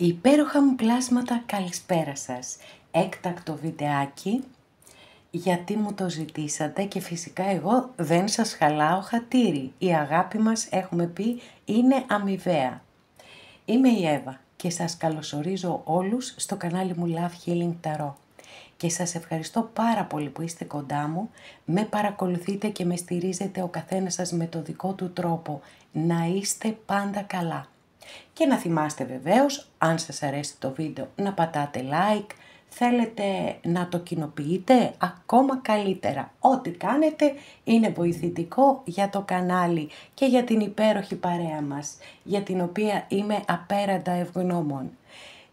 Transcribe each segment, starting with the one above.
Υπέροχα μου πλάσματα, καλησπέρα σας. Έκτακτο βιντεάκι, γιατί μου το ζητήσατε και φυσικά εγώ δεν σας χαλάω χατήρι. Η αγάπη μας, έχουμε πει, είναι αμοιβαία. Είμαι η Εύα και σας καλωσορίζω όλους στο κανάλι μου Love Healing Tarot. Και σας ευχαριστώ πάρα πολύ που είστε κοντά μου, με παρακολουθείτε και με στηρίζετε ο καθένας σας με το δικό του τρόπο. Να είστε πάντα καλά. Και να θυμάστε βεβαίως, αν σας αρέσει το βίντεο, να πατάτε like, θέλετε να το κοινοποιείτε, ακόμα καλύτερα. Ό,τι κάνετε είναι βοηθητικό για το κανάλι και για την υπέροχη παρέα μας, για την οποία είμαι απέραντα ευγνώμων.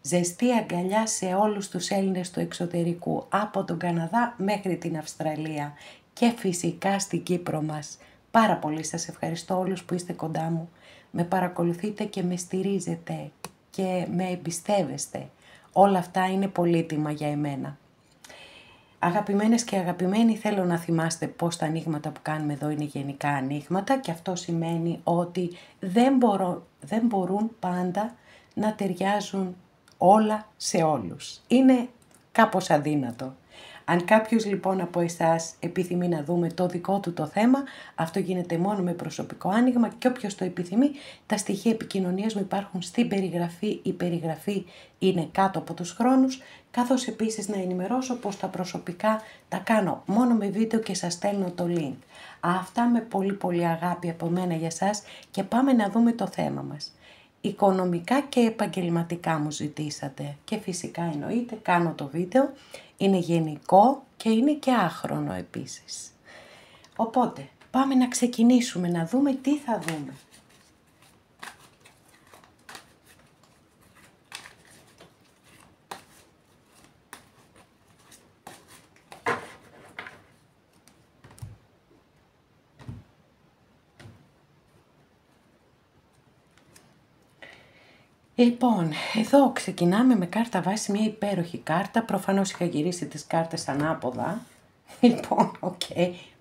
Ζεστή αγκαλιά σε όλους τους Έλληνες του εξωτερικού, από τον Καναδά μέχρι την Αυστραλία και φυσικά στην Κύπρο μας. Πάρα πολύ σας ευχαριστώ όλους που είστε κοντά μου. Με παρακολουθείτε και με στηρίζετε και με εμπιστεύεστε. Όλα αυτά είναι πολύτιμα για εμένα. Αγαπημένες και αγαπημένοι, θέλω να θυμάστε πως τα ανοίγματα που κάνουμε εδώ είναι γενικά ανοίγματα και αυτό σημαίνει ότι δεν μπορούν πάντα να ταιριάζουν όλα σε όλους. Είναι κάπως αδύνατο. Αν κάποιος λοιπόν από εσάς επιθυμεί να δούμε το δικό του το θέμα, αυτό γίνεται μόνο με προσωπικό άνοιγμα και όποιος το επιθυμεί, τα στοιχεία επικοινωνίας μου υπάρχουν στην περιγραφή. Η περιγραφή είναι κάτω από τους χρόνους, καθώς επίσης να ενημερώσω πως τα προσωπικά τα κάνω μόνο με βίντεο και σας στέλνω το link. Αυτά με πολύ πολύ αγάπη από μένα για σας και πάμε να δούμε το θέμα μας. Οικονομικά και επαγγελματικά μου ζητήσατε και φυσικά εννοείται κάνω το βίντεο, είναι γενικό και είναι και άχρονο επίσης. Οπότε πάμε να ξεκινήσουμε να δούμε τι θα δούμε. Λοιπόν, εδώ ξεκινάμε με κάρτα βάση, μια υπέροχη κάρτα. Προφανώς είχα γυρίσει τις κάρτες ανάποδα. Λοιπόν,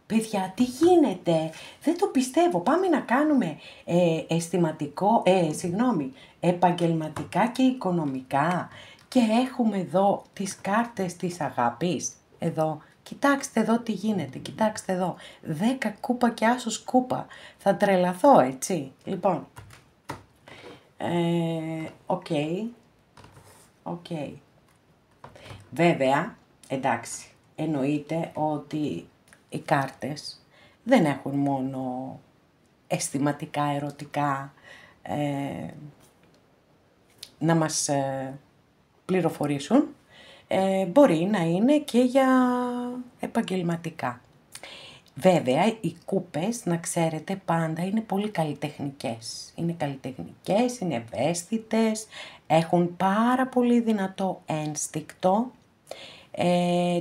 παιδιά, τι γίνεται? Δεν το πιστεύω. Πάμε να κάνουμε επαγγελματικά και οικονομικά. Και έχουμε εδώ τις κάρτες της αγάπης. Εδώ, κοιτάξτε εδώ τι γίνεται. Κοιτάξτε εδώ. 10 κούπα και άσος κούπα. Θα τρελαθώ, έτσι. Λοιπόν. Οκ. Βέβαια, εντάξει, εννοείται ότι οι κάρτες δεν έχουν μόνο αισθηματικά, ερωτικά να μας πληροφορήσουν, μπορεί να είναι και για επαγγελματικά. Βέβαια, οι κούπες, να ξέρετε, πάντα είναι πολύ καλλιτεχνικές. Είναι καλλιτεχνικές, είναι ευαίσθητες, έχουν πάρα πολύ δυνατό ένστικτο.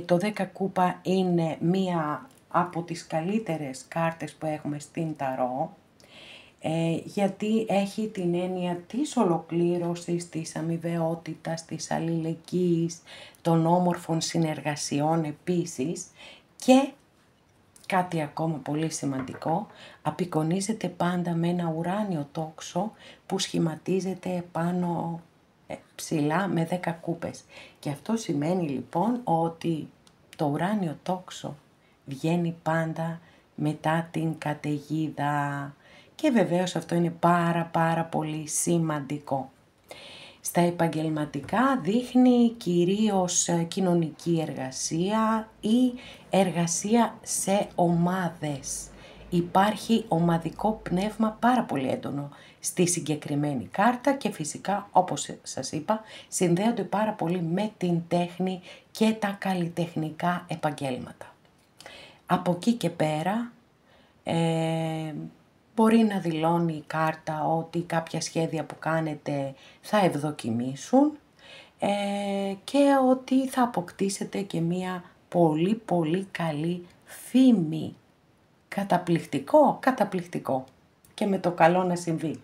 Το 10 κούπα είναι μία από τις καλύτερες κάρτες που έχουμε στην Ταρό, γιατί έχει την έννοια της ολοκλήρωσης, της αμοιβαιότητας, της αλληλεγγύης, των όμορφων συνεργασιών επίσης και κάτι ακόμα πολύ σημαντικό, απεικονίζεται πάντα με ένα ουράνιο τόξο που σχηματίζεται πάνω ψηλά με 10 κούπες. Και αυτό σημαίνει λοιπόν ότι το ουράνιο τόξο βγαίνει πάντα μετά την καταιγίδα. Και βεβαίως αυτό είναι πάρα πολύ σημαντικό. Στα επαγγελματικά δείχνει κυρίως κοινωνική εργασία ή εργασία σε ομάδες. Υπάρχει ομαδικό πνεύμα πάρα πολύ έντονο στη συγκεκριμένη κάρτα και φυσικά, όπως σας είπα, συνδέονται πάρα πολύ με την τέχνη και τα καλλιτεχνικά επαγγέλματα. Από εκεί και πέρα μπορεί να δηλώνει η κάρτα ότι κάποια σχέδια που κάνετε θα ευδοκιμήσουν και ότι θα αποκτήσετε και μία πολύ καλή φήμη. Καταπληκτικό και με το καλό να συμβεί.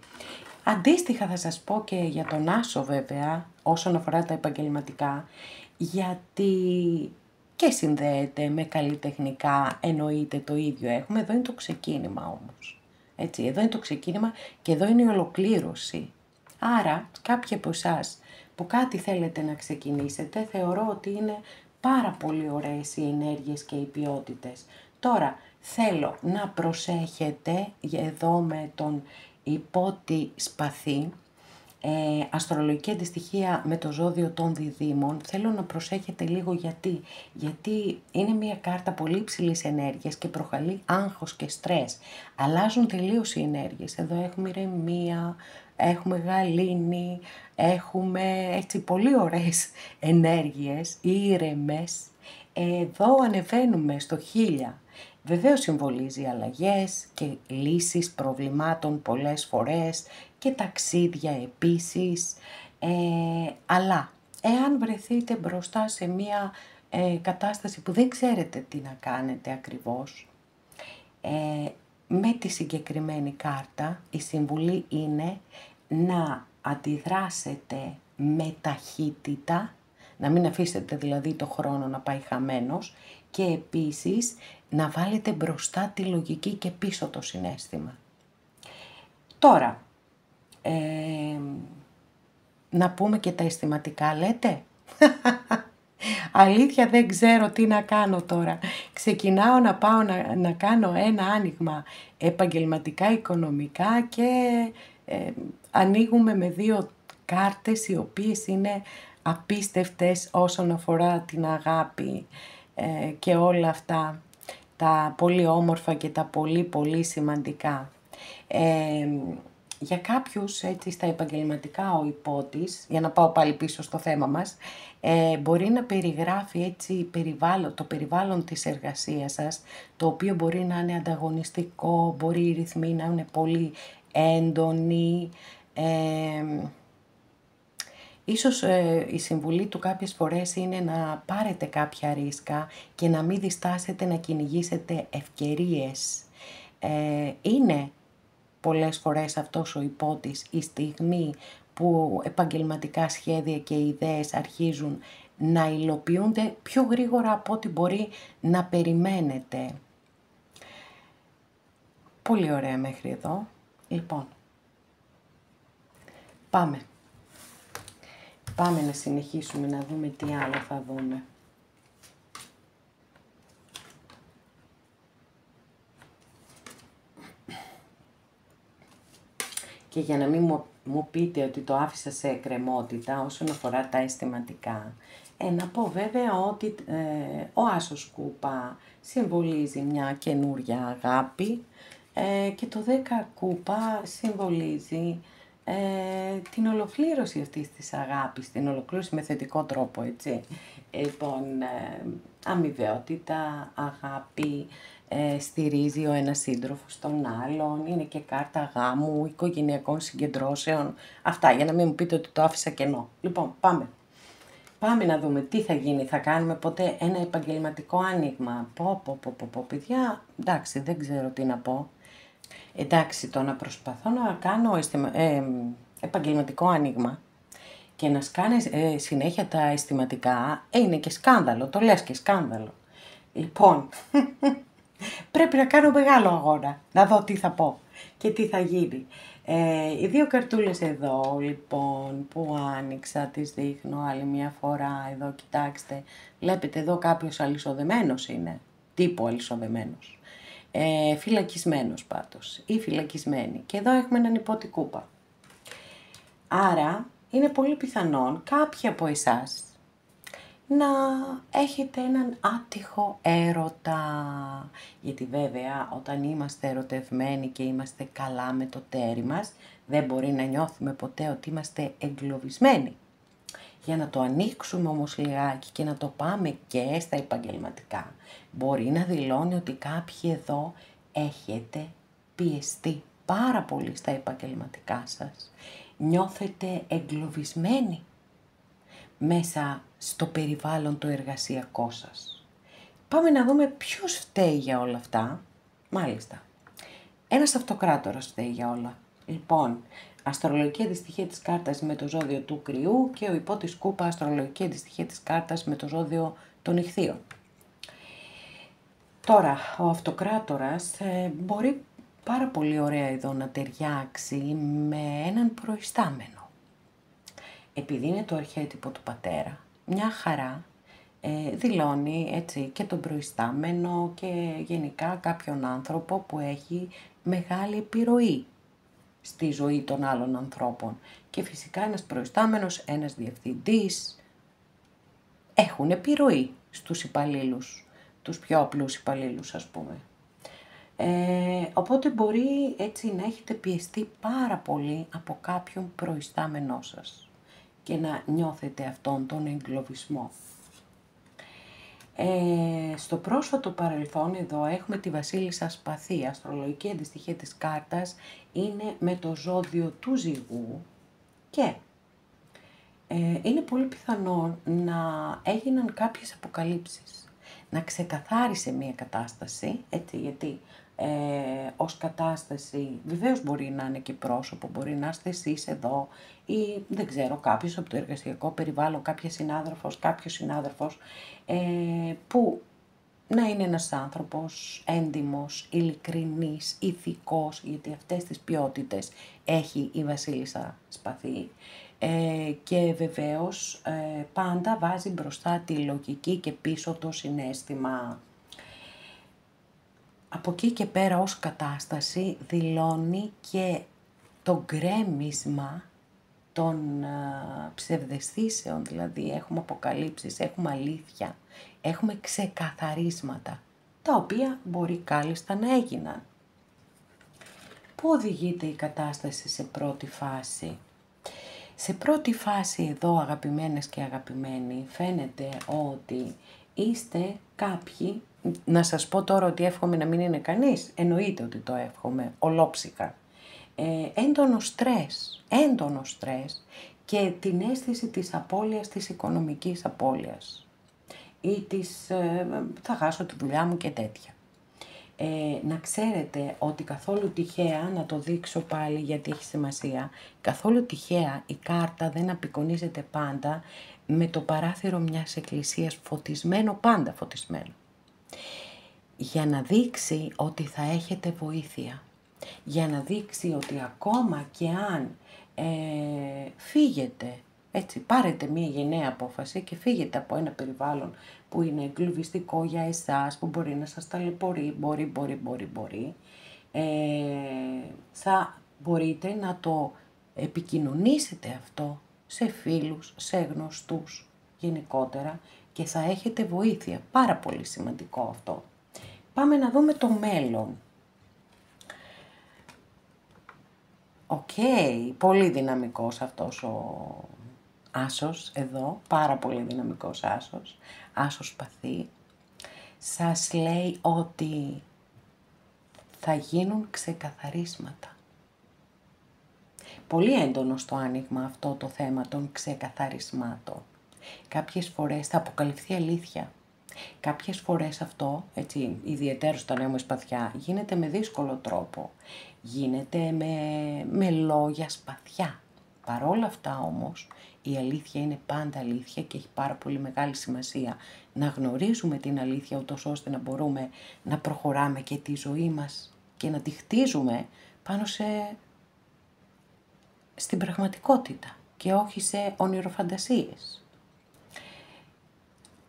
Αντίστοιχα θα σας πω και για τον Άσο βέβαια όσον αφορά τα επαγγελματικά, γιατί και συνδέεται με καλλιτεχνικά, εννοείται το ίδιο έχουμε, εδώ είναι το ξεκίνημα όμως. Έτσι, εδώ είναι το ξεκίνημα και εδώ είναι η ολοκλήρωση. Άρα κάποιοι από εσάς που κάτι θέλετε να ξεκινήσετε, θεωρώ ότι είναι πάρα πολύ ωραίες οι ενέργειες και οι ποιότητες. Τώρα, θέλω να προσέχετε εδώ με τον υπότη σπαθί, αστρολογική αντιστοιχεία με το ζώδιο των διδύμων, θέλω να προσέχετε λίγο γιατί είναι μια κάρτα πολύ υψηλής ενέργειας και προκαλεί άγχος και στρες. Αλλάζουν τελείως οι ενέργειες. Εδώ έχουμε ηρεμία, έχουμε γαλήνη, έχουμε έτσι πολύ ωραίες ενέργειες, ήρεμες. Εδώ ανεβαίνουμε στο 1000. Βεβαίως συμβολίζει αλλαγές και λύσεις προβλημάτων πολλές φορές και ταξίδια επίσης, αλλά εάν βρεθείτε μπροστά σε μια κατάσταση που δεν ξέρετε τι να κάνετε ακριβώς, με τη συγκεκριμένη κάρτα η συμβουλή είναι να αντιδράσετε με ταχύτητα, να μην αφήσετε δηλαδή το χρόνο να πάει χαμένος και επίσης να βάλετε μπροστά τη λογική και πίσω το συναίσθημα. Τώρα, να πούμε και τα αισθηματικά λέτε. Αλήθεια δεν ξέρω τι να κάνω τώρα. Ξεκινάω να πάω να κάνω ένα άνοιγμα επαγγελματικά, οικονομικά και ανοίγουμε με 2 κάρτες οι οποίες είναι απίστευτες όσον αφορά την αγάπη και όλα αυτά τα πολύ όμορφα και τα πολύ πολύ σημαντικά. Για κάποιους έτσι στα επαγγελματικά ο υπότης, για να πάω πάλι πίσω στο θέμα μας, μπορεί να περιγράφει έτσι το περιβάλλον της εργασίας σας, το οποίο μπορεί να είναι ανταγωνιστικό, μπορεί οι ρυθμοί να είναι πολύ έντονοι. Ίσως η συμβουλή του κάποιες φορές είναι να πάρετε κάποια ρίσκα και να μην διστάσετε να κυνηγήσετε ευκαιρίες. Είναι πολλές φορές αυτός ο υπότης η στιγμή που επαγγελματικά σχέδια και ιδέες αρχίζουν να υλοποιούνται πιο γρήγορα από ό,τι μπορεί να περιμένετε. Πολύ ωραία μέχρι εδώ. Λοιπόν, πάμε να συνεχίσουμε να δούμε τι άλλο θα δούμε. Και για να μην μου πείτε ότι το άφησα σε εκκρεμότητα όσον αφορά τα αισθηματικά, να πω βέβαια ότι ο άσος κούπα συμβολίζει μια καινούρια αγάπη και το 10 κούπα συμβολίζει την ολοκλήρωση αυτής της αγάπης, την ολοκλήρωση με θετικό τρόπο, έτσι. Λοιπόν, αμοιβαιότητα, αγάπη, στηρίζει ο ένας σύντροφος τον άλλον, είναι και κάρτα γάμου, οικογενειακών συγκεντρώσεων, αυτά για να μην μου πείτε ότι το άφησα κενό. Λοιπόν, πάμε να δούμε τι θα γίνει, θα κάνουμε ποτέ ένα επαγγελματικό άνοιγμα. Παιδιά, εντάξει, δεν ξέρω τι να πω. Εντάξει, το να προσπαθώ να κάνω επαγγελματικό άνοιγμα και να σκάνεις συνέχεια τα αισθηματικά, είναι και σκάνδαλο, το λες και σκάνδαλο. Λοιπόν, πρέπει να κάνω μεγάλο αγώνα, να δω τι θα πω και τι θα γίνει. Οι 2 καρτούλες εδώ, λοιπόν, που άνοιξα, τις δείχνω άλλη μια φορά, εδώ κοιτάξτε, βλέπετε εδώ κάποιος αλυσοδεμένος είναι, τύπου αλυσοδεμένος. Φυλακισμένος πάντως ή φυλακισμένη. Και εδώ έχουμε έναν υπότη κούπα. Άρα είναι πολύ πιθανόν κάποιοι από εσάς να έχετε έναν άτυχο έρωτα. Γιατί βέβαια όταν είμαστε ερωτευμένοι και είμαστε καλά με το τέρι μας, δεν μπορεί να νιώθουμε ποτέ ότι είμαστε εγκλωβισμένοι. Για να το ανοίξουμε όμως λιγάκι και να το πάμε και στα επαγγελματικά, μπορεί να δηλώνει ότι κάποιοι εδώ έχετε πιεστεί πάρα πολύ στα επαγγελματικά σας. Νιώθετε εγκλωβισμένοι μέσα στο περιβάλλον το εργασιακό σας. Πάμε να δούμε ποιος φταίει για όλα αυτά. Μάλιστα, ένας αυτοκράτορας φταίει για όλα. Λοιπόν, αστρολογική αντιστοιχεία της κάρτας με το ζώδιο του Κρυού και ο υπότης κούπα αστρολογική αντιστοιχεία της κάρτας με το ζώδιο των Ιχθύων. Τώρα, ο αυτοκράτορας μπορεί πάρα πολύ ωραία εδώ να ταιριάξει με έναν προϊστάμενο. επειδή είναι το αρχέτυπο του πατέρα, μια χαρά δηλώνει έτσι και τον προϊστάμενο και γενικά κάποιον άνθρωπο που έχει μεγάλη επιρροή στη ζωή των άλλων ανθρώπων. Και φυσικά ένας προϊστάμενος, ένας διευθυντής έχουν επιρροή στους υπαλλήλους, τους πιο απλούς υπαλλήλους ας πούμε. Οπότε μπορεί έτσι να έχετε πιεστεί πάρα πολύ από κάποιον προϊστάμενό σας και να νιώθετε αυτόν τον εγκλωβισμό. Στο πρόσφατο παρελθόν εδώ έχουμε τη Βασίλισσα Σπαθή, η αστρολογική αντιστοιχεία της κάρτας είναι με το ζώδιο του Ζυγού και είναι πολύ πιθανό να έγιναν κάποιες αποκαλύψεις, να ξεκαθάρισε μια κατάσταση, έτσι, γιατί ως κατάσταση βεβαίως μπορεί να είναι και πρόσωπο, μπορεί να είστε εσείς εδώ ή δεν ξέρω κάποιος από το εργασιακό περιβάλλον, κάποιος συνάδελφος που να είναι ένας άνθρωπος έντιμος, ειλικρινής, ηθικός, γιατί αυτές τις ποιότητες έχει η Βασίλισσα Σπαθή. Και βεβαίως πάντα βάζει μπροστά τη λογική και πίσω το συναίσθημα. Από εκεί και πέρα ως κατάσταση δηλώνει και το γκρέμισμα των ψευδαισθήσεων, δηλαδή έχουμε αποκαλύψεις, έχουμε αλήθεια, έχουμε ξεκαθαρίσματα, τα οποία μπορεί κάλλιστα να έγιναν. Πού οδηγείται η κατάσταση σε πρώτη φάση? Σε πρώτη φάση εδώ αγαπημένες και αγαπημένοι φαίνεται ότι είστε κάποιοι, να σας πω τώρα ότι εύχομαι να μην είναι κανείς, εννοείται ότι το εύχομαι ολόψυχα. Έντονο στρες και την αίσθηση της απώλειας, της οικονομικής απώλειας ή της θα χάσω τη δουλειά μου και τέτοια. Να ξέρετε ότι καθόλου τυχαία, να το δείξω πάλι γιατί έχει σημασία, καθόλου τυχαία η κάρτα δεν απεικονίζεται πάντα με το παράθυρο μιας εκκλησίας φωτισμένο, πάντα φωτισμένο. Για να δείξει ότι θα έχετε βοήθεια. Για να δείξει ότι ακόμα και αν φύγετε, έτσι, πάρετε μια γενναία απόφαση και φύγετε από ένα περιβάλλον που είναι εγκλωβιστικό για εσάς, που μπορεί να σας ταλαιπωρεί, μπορεί, θα μπορείτε να το επικοινωνήσετε αυτό σε φίλους, σε γνωστούς γενικότερα και θα έχετε βοήθεια. Πάρα πολύ σημαντικό αυτό. Πάμε να δούμε το μέλλον. Πολύ δυναμικός αυτός ο άσος εδώ, πάρα πολύ δυναμικός άσος, άσος Σπαθή. Σας λέει ότι θα γίνουν ξεκαθαρίσματα. Πολύ έντονο στο άνοιγμα αυτό το θέμα των ξεκαθαρισμάτων. Κάποιες φορές θα αποκαλυφθεί αλήθεια. Κάποιες φορές αυτό, έτσι, ιδιαίτερα όταν έχουμε σπαθιά, γίνεται με δύσκολο τρόπο. Γίνεται με λόγια σπαθιά. Παρόλα αυτά όμως, η αλήθεια είναι πάντα αλήθεια και έχει πάρα πολύ μεγάλη σημασία να γνωρίζουμε την αλήθεια ούτως ώστε να μπορούμε να προχωράμε και τη ζωή μας και να τη χτίζουμε πάνω στην πραγματικότητα και όχι σε ονειροφαντασίες.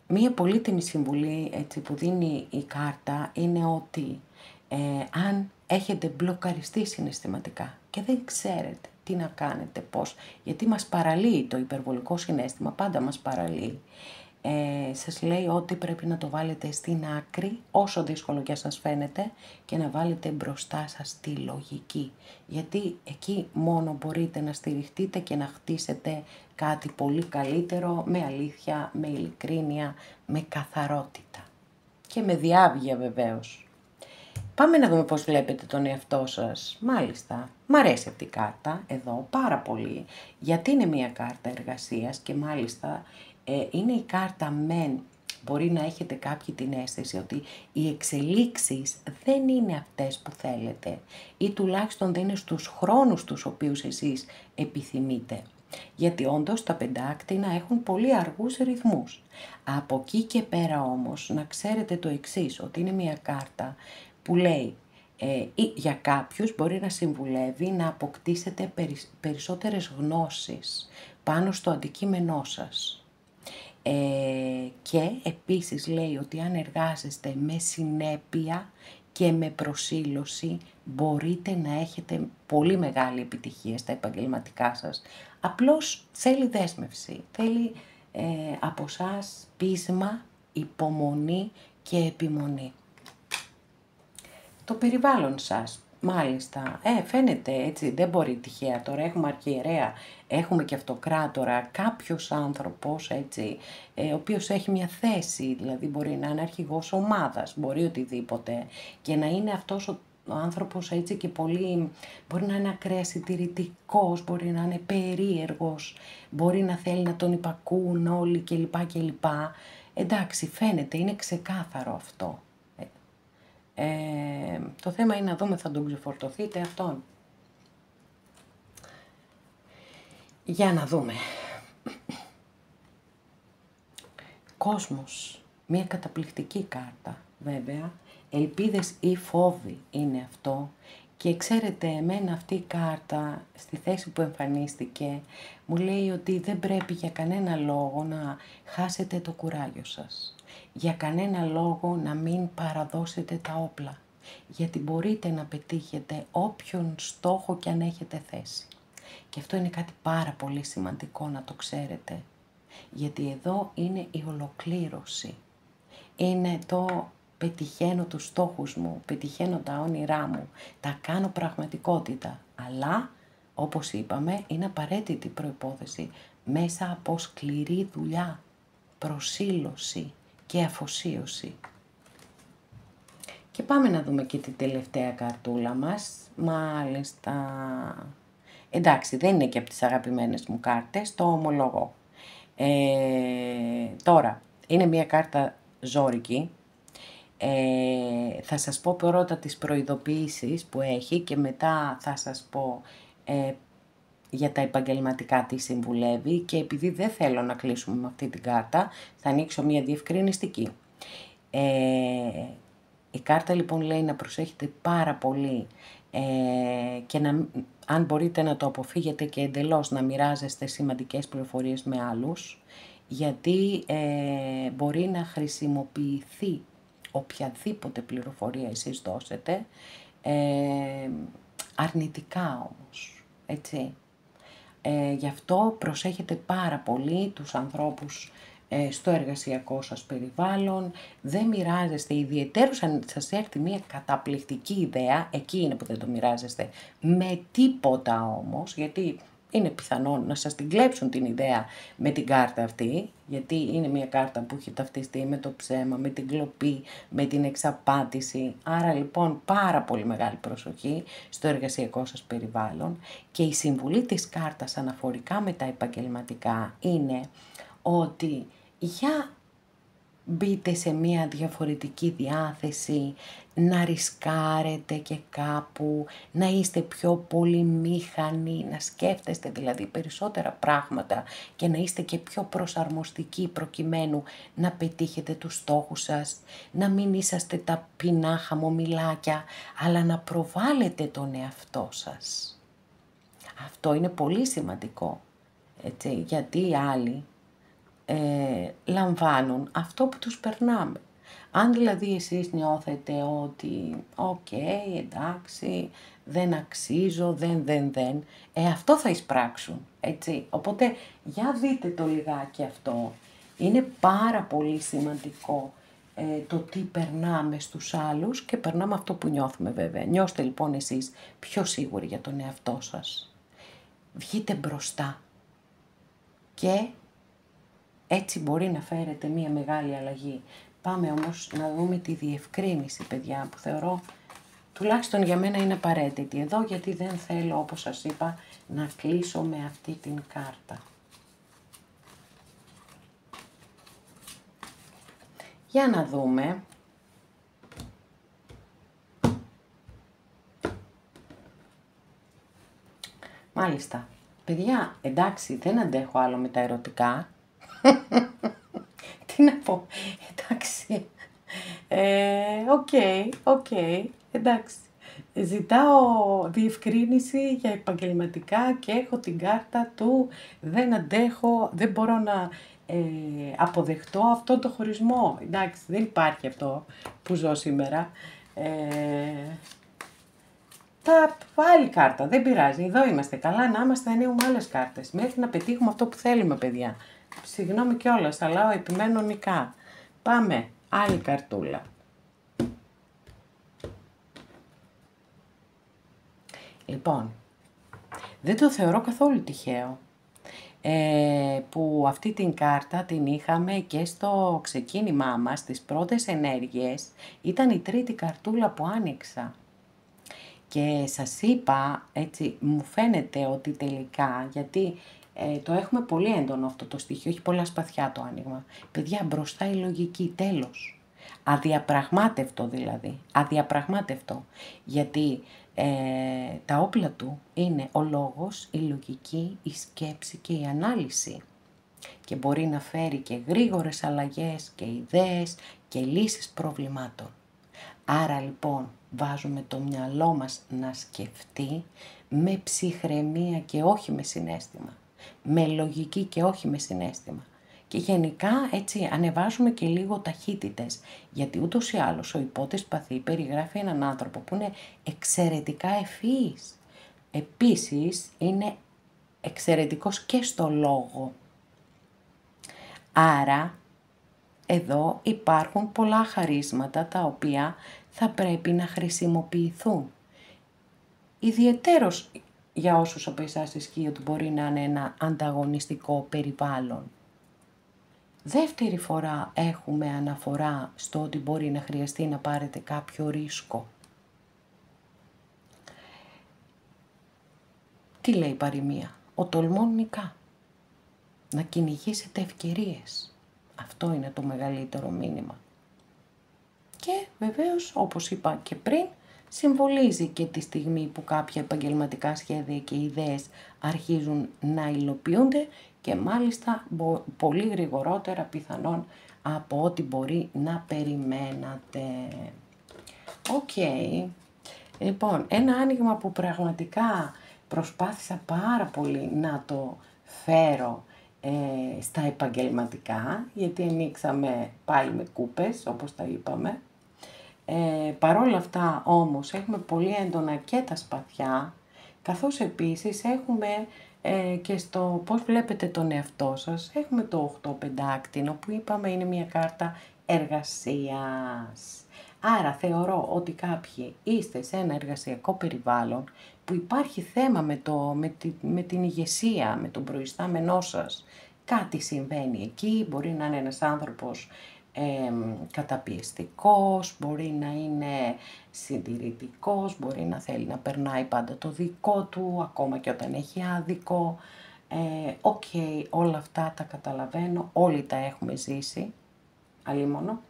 Μία πολύτιμη συμβουλή έτσι, που δίνει η κάρτα είναι ότι αν έχετε μπλοκαριστεί συναισθηματικά και δεν ξέρετε τι να κάνετε, πώς, γιατί μας παραλύει το υπερβολικό συναίσθημα, πάντα μας παραλύει. Σας λέει ότι πρέπει να το βάλετε στην άκρη, όσο δύσκολο και σας φαίνεται, και να βάλετε μπροστά σας τη λογική. Γιατί εκεί μόνο μπορείτε να στηριχτείτε και να χτίσετε κάτι πολύ καλύτερο, με αλήθεια, με ειλικρίνεια, με καθαρότητα. Και με διάβγεια βεβαίως. Πάμε να δούμε πώς βλέπετε τον εαυτό σας. Μάλιστα, μ' αρέσει αυτή η κάρτα εδώ πάρα πολύ, γιατί είναι μια κάρτα εργασίας και μάλιστα είναι η κάρτα μεν, μπορεί να έχετε κάποιοι την αίσθηση ότι οι εξελίξεις δεν είναι αυτές που θέλετε ή τουλάχιστον δεν είναι στους χρόνους τους οποίους εσείς επιθυμείτε. Γιατί όντως τα πεντάκτηνα έχουν πολύ αργούς ρυθμούς. Από εκεί και πέρα όμως να ξέρετε το εξής, ότι είναι μια κάρτα που λέει για κάποιους μπορεί να συμβουλεύει να αποκτήσετε περισσότερες γνώσεις, πάνω στο αντικείμενό σας. Και επίσης λέει ότι αν εργάζεστε με συνέπεια και με προσήλωση, μπορείτε να έχετε πολύ μεγάλη επιτυχία στα επαγγελματικά σας. Απλώς θέλει δέσμευση, θέλει από σας πείσμα, υπομονή και επιμονή. Το περιβάλλον σας, μάλιστα, φαίνεται έτσι, δεν μπορεί τυχαία τώρα, έχουμε αρχιερέα, έχουμε και αυτοκράτορα, κάποιος άνθρωπος έτσι, ο οποίος έχει μια θέση, δηλαδή μπορεί να είναι αρχηγός ομάδας, μπορεί οτιδήποτε και να είναι αυτός ο άνθρωπος έτσι και πολύ, μπορεί να είναι ακραία συντηρητικός, μπορεί να είναι περίεργος, μπορεί να θέλει να τον υπακούν όλοι κλπ. Εντάξει, φαίνεται, είναι ξεκάθαρο αυτό. Το θέμα είναι να δούμε, θα τον ξεφορτωθείτε αυτόν. Για να δούμε. Κόσμος, μια καταπληκτική κάρτα βέβαια, ελπίδες ή φόβοι είναι αυτό και ξέρετε εμένα αυτή η κάρτα στη θέση που εμφανίστηκε μου λέει ότι δεν πρέπει για κανένα λόγο να χάσετε το κουράγιο σας. Για κανένα λόγο να μην παραδώσετε τα όπλα, γιατί μπορείτε να πετύχετε όποιον στόχο κι αν έχετε θέσει. Και αυτό είναι κάτι πάρα πολύ σημαντικό να το ξέρετε, γιατί εδώ είναι η ολοκλήρωση. Είναι το πετυχαίνω τους στόχους μου, πετυχαίνω τα όνειρά μου, τα κάνω πραγματικότητα, αλλά όπως είπαμε είναι απαραίτητη προϋπόθεση μέσα από σκληρή δουλειά, προσήλωση και αφοσίωση. Και πάμε να δούμε και την τελευταία καρτούλα μας. Μάλιστα. Εντάξει, δεν είναι και από τις αγαπημένες μου κάρτες, το ομολογώ. Τώρα, είναι μια κάρτα ζώρικη. Θα σας πω πρώτα τις προειδοποιήσεις που έχει και μετά θα σας πω για τα επαγγελματικά τι συμβουλεύει και επειδή δεν θέλω να κλείσουμε με αυτή την κάρτα, θα ανοίξω μια διευκρινιστική. Η κάρτα λοιπόν λέει να προσέχετε πάρα πολύ και αν μπορείτε να το αποφύγετε και εντελώς να μοιράζεστε σημαντικές πληροφορίες με άλλους, γιατί μπορεί να χρησιμοποιηθεί οποιαδήποτε πληροφορία εσείς δώσετε, αρνητικά όμως, έτσι. Γι' αυτό προσέχετε πάρα πολύ τους ανθρώπους στο εργασιακό σας περιβάλλον, δεν μοιράζεστε ιδιαιτέρως αν σας έρθει μια καταπληκτική ιδέα, εκεί είναι που δεν το μοιράζεστε, με τίποτα όμως, γιατί είναι πιθανόν να σας την κλέψουν την ιδέα με την κάρτα αυτή, γιατί είναι μια κάρτα που έχει ταυτιστεί με το ψέμα, με την κλοπή, με την εξαπάτηση. Άρα λοιπόν πάρα πολύ μεγάλη προσοχή στο εργασιακό σας περιβάλλον και η συμβουλή της κάρτας αναφορικά με τα επαγγελματικά είναι ότι για μπείτε σε μια διαφορετική διάθεση, να ρισκάρετε και κάπου, να είστε πιο πολυμήχανοι, να σκέφτεστε δηλαδή περισσότερα πράγματα και να είστε και πιο προσαρμοστικοί προκειμένου να πετύχετε τους στόχους σας, να μην είσαστε ταπεινά χαμομηλάκια, αλλά να προβάλλετε τον εαυτό σας. Αυτό είναι πολύ σημαντικό, έτσι, γιατί οι άλλοι λαμβάνουν αυτό που τους περνάμε. Αν δηλαδή εσείς νιώθετε ότι εντάξει, δεν αξίζω, δεν, αυτό θα εισπράξουν, έτσι. Οπότε για δείτε το λιγάκι αυτό. Είναι πάρα πολύ σημαντικό το τι περνάμε στους άλλους και περνάμε αυτό που νιώθουμε βέβαια. Νιώστε λοιπόν εσείς πιο σίγουροι για τον εαυτό σας. Βγείτε μπροστά και έτσι μπορεί να φέρετε μία μεγάλη αλλαγή. Πάμε όμως να δούμε τη διευκρίνηση, παιδιά, που θεωρώ τουλάχιστον για μένα είναι απαραίτητη εδώ, γιατί δεν θέλω, όπως σας είπα, να κλείσω με αυτή την κάρτα. Για να δούμε. Μάλιστα. Παιδιά, εντάξει, δεν αντέχω άλλο με τα ερωτικά. Τι να πω, εντάξει. Οκ, εντάξει. Ζητάω διευκρίνηση για επαγγελματικά και έχω την κάρτα του, δεν αντέχω, δεν μπορώ να αποδεχτώ αυτό το χωρισμό. Εντάξει, δεν υπάρχει αυτό που ζω σήμερα. Θα άλλη κάρτα, δεν πειράζει, εδώ είμαστε καλά, να είμαστε, ανοίγουμε άλλες κάρτες, μέχρι να πετύχουμε αυτό που θέλουμε, παιδιά. Συγγνώμη κιόλας, αλλά επιμένω νικά. Πάμε, άλλη καρτούλα. Λοιπόν, δεν το θεωρώ καθόλου τυχαίο που αυτή την κάρτα την είχαμε και στο ξεκίνημά μας, στις πρώτες ενέργειες, ήταν η τρίτη καρτούλα που άνοιξα. Και σας είπα, έτσι, μου φαίνεται ότι τελικά, γιατί το έχουμε πολύ έντονο αυτό το στοιχείο, έχει πολλά σπαθιά το άνοιγμα. Παιδιά, μπροστά η λογική, τέλος. Αδιαπραγμάτευτο δηλαδή, αδιαπραγμάτευτο. Γιατί τα όπλα του είναι ο λόγος, η λογική, η σκέψη και η ανάλυση. Και μπορεί να φέρει και γρήγορες αλλαγές και ιδέες και λύσεις προβλημάτων. Άρα λοιπόν βάζουμε το μυαλό μας να σκεφτεί με ψυχραιμία και όχι με συναίσθημα. Με λογική και όχι με συναίσθημα. Και γενικά έτσι ανεβάζουμε και λίγο ταχύτητες. Γιατί ούτως ή άλλως ο υπότης παθή περιγράφει έναν άνθρωπο που είναι εξαιρετικά ευφυής. Επίσης είναι εξαιρετικός και στο λόγο. Άρα εδώ υπάρχουν πολλά χαρίσματα τα οποία θα πρέπει να χρησιμοποιηθούν. Ιδιαιτέρως για όσους από εσάς ισχύει ότι μπορεί να είναι ένα ανταγωνιστικό περιβάλλον. Δεύτερη φορά έχουμε αναφορά στο ότι μπορεί να χρειαστεί να πάρετε κάποιο ρίσκο. Τι λέει η παροιμία? Ο τολμών νικά. Να κυνηγήσετε ευκαιρίες. Αυτό είναι το μεγαλύτερο μήνυμα. Και βεβαίως, όπως είπα και πριν, συμβολίζει και τη στιγμή που κάποια επαγγελματικά σχέδια και ιδέες αρχίζουν να υλοποιούνται και μάλιστα πολύ γρηγορότερα πιθανόν από ό,τι μπορεί να περιμένατε. Οκ. Λοιπόν, ένα άνοιγμα που πραγματικά προσπάθησα πάρα πολύ να το φέρω στα επαγγελματικά, γιατί ανοίξαμε πάλι με κούπες, όπως τα είπαμε. Παρόλα αυτά όμως έχουμε πολύ έντονα και τα σπαθιά, καθώς επίσης έχουμε και στο πώς βλέπετε τον εαυτό σας, έχουμε το 8 πεντάκτηνο που είπαμε είναι μια κάρτα εργασίας. Άρα θεωρώ ότι κάποιοι είστε σε ένα εργασιακό περιβάλλον που υπάρχει θέμα με την ηγεσία, με τον προϊστάμενό σας. Κάτι συμβαίνει εκεί, μπορεί να είναι ένας άνθρωπος καταπιεστικός, μπορεί να είναι συντηρητικός, μπορεί να θέλει να περνάει πάντα το δικό του, ακόμα και όταν έχει άδικο. Όλα αυτά τα καταλαβαίνω, όλοι τα έχουμε ζήσει, αλίμονο.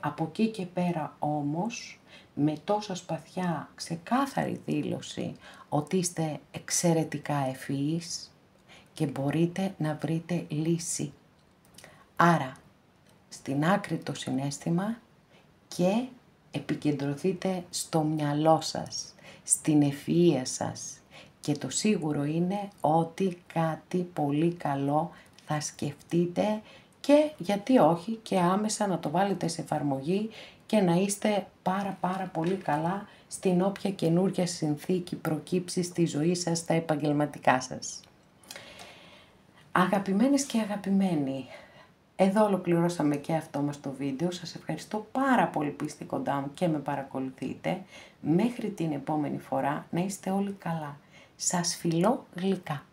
Από εκεί και πέρα όμως, με τόσα σπαθιά, ξεκάθαρη δήλωση ότι είστε εξαιρετικά ευφυείς και μπορείτε να βρείτε λύση. Άρα, στην άκρη το συναίσθημα και επικεντρωθείτε στο μυαλό σας, στην ευφυΐα σας. Και το σίγουρο είναι ότι κάτι πολύ καλό θα σκεφτείτε και γιατί όχι και άμεσα να το βάλετε σε εφαρμογή και να είστε πάρα πολύ καλά στην όποια καινούργια συνθήκη προκύψει στη ζωή σας, στα επαγγελματικά σας. Αγαπημένες και αγαπημένοι, εδώ ολοκληρώσαμε και αυτό μας το βίντεο. Σας ευχαριστώ πάρα πολύ που είστε κοντά μου και με παρακολουθείτε. Μέχρι την επόμενη φορά να είστε όλοι καλά. Σας φιλώ γλυκά.